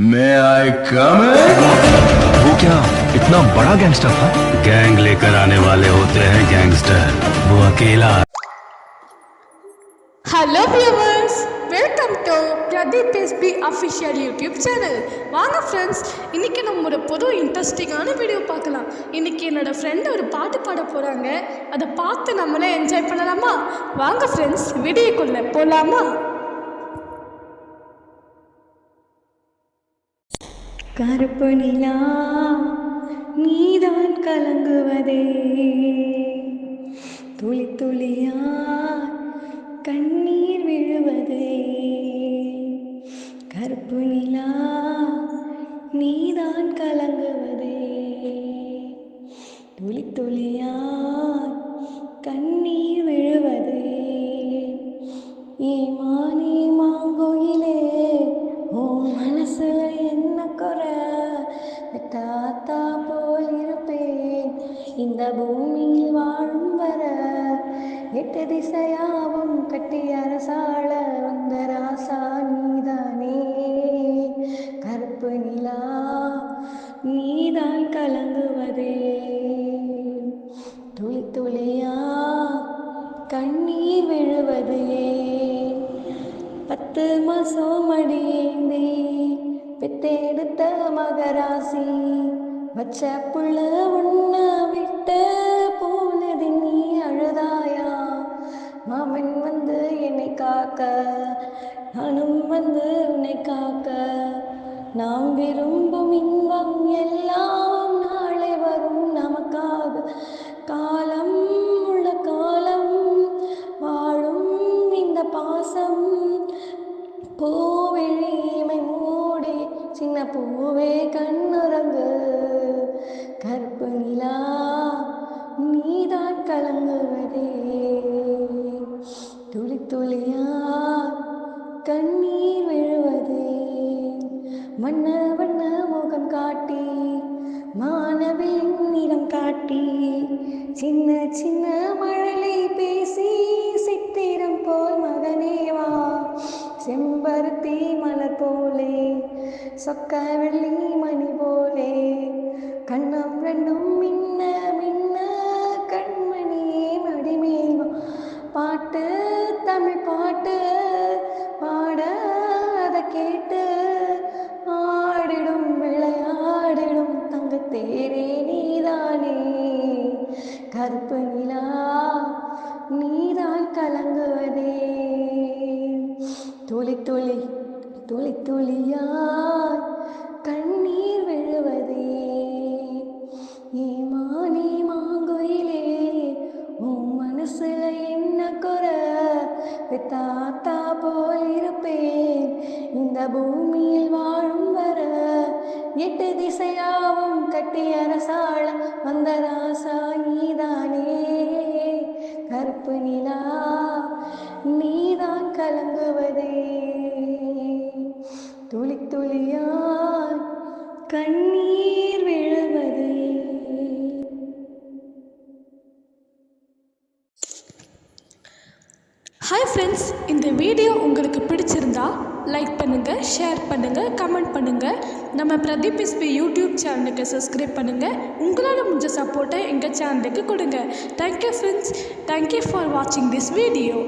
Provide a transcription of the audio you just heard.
May I come in? वो क्या इतना बड़ा गैंगस्टर था? गैंग लेकर आने वाले होते हैं गैंगस्टर, वो अकेला। Hello viewers, welcome to Pradeep SP official YouTube channel. வாங்க ஃப்ரெண்ட்ஸ், இன்றைக்கி நம்ம ஒரு புது இன்ட்ரெஸ்டிங்கான வீடியோ பார்க்கலாம். இன்றைக்கி என்னோடய ஃப்ரெண்டு ஒரு பாட்டு பாட போகிறாங்க. அதை பார்த்து நம்மளே என்ஜாய் பண்ணலாமா? வாங்க ஃப்ரெண்ட்ஸ், வீடியோக்குள்ளே போகலாமா? கருப்பு நிலா நீதான் கலங்குவதே, துளி துளியா கண்ணீர் விழுவதே. கருப்பு நிலா நீதான் கலங்குவதே, துளி துளியா கண்ணீர் விழுவதே. ஈமானே மாங்கோயிலே, ஓ மனசுல என்ன குறை? தாத்தா போல் இருப்பேன் இந்த பூமியில் வாழும் வர. 8 திசையாவும் கட்டி அரசாள வந்த ராசா நீதானே. கருப்பு நிலா நீதான் கலங்குவதே, துளி துளியா கண்ணீர் விழுவதே. 10 மாசம் மடியேந்தி பெத்தெடுத்த மகராசி, வச்ச புள்ள உன்ன விட்டு போனது நீ அழுதாயா? மாமன் வந்து என்னை காக்க, நானும் வந்து உன்னை காக்க. நாம் விரும்பும் இன்பம் எல்லாம் நாளை வரும் நமக்காக. காலம் உள்ள காலம் வாழும் இந்த பாசம். பூவிழிமை மூடி சின்ன பூவே கண்ணுறங்கு. கருப்பு நிலா நீதான் கலங்குவதே, துளி துளியா கண்ணீர் விழுவதே. வண்ண வண்ண முகம் காட்டி மானவின் நிறம் காட்டி, சின்ன சின்ன மழலை பேசி சித்திரம் போல் மகனேவா. செம்பருத்தி மலர் போலே, சொக்க வெள்ளி மணி போலே, கண்ணம் ரெண்டும் மின்ன மின்ன கண்மணியே மடிமேவா. பாட்டு தமிழ் பாட்டு பாட அதை கேட்டு ஆடிடும் விளையாடிடும் தங்கத்தேரே நீதானே. கருப்பு நிலா நீதான் கலங்குவதே, துளி துளி துளி துளியாய் கண்ணீர் விழுவதே. ஈமானே மாங்குயிலே, உன் மனசுல என்ன குறை? தாத்தா போல் இருப்பேன் இந்த பூமியில் வாழும் வர. 8 திசையாவும் கட்டி அரசாள வந்த ராசா நீதானே. கருப்பு நிலா நீதான் கலங்குவதே, துளி துளியாய் கண்ணீர் விழுவதே. ஹாய் ஃப்ரெண்ட்ஸ், இந்த வீடியோ உங்களுக்கு பிடிச்சிருந்தா லைக் பண்ணுங்கள், ஷேர் பண்ணுங்கள், கமெண்ட் பண்ணுங்கள். நம்ம பிரதீப் எஸ்பி யூடியூப் சேனலுக்கு சப்ஸ்கிரைப் பண்ணுங்கள். உங்களால் முடிஞ்ச சப்போர்ட்டை எங்கள் சேனலுக்கு கொடுங்க. தேங்க்யூ ஃப்ரெண்ட்ஸ், தேங்க்யூ ஃபார் வாட்சிங் திஸ் வீடியோ.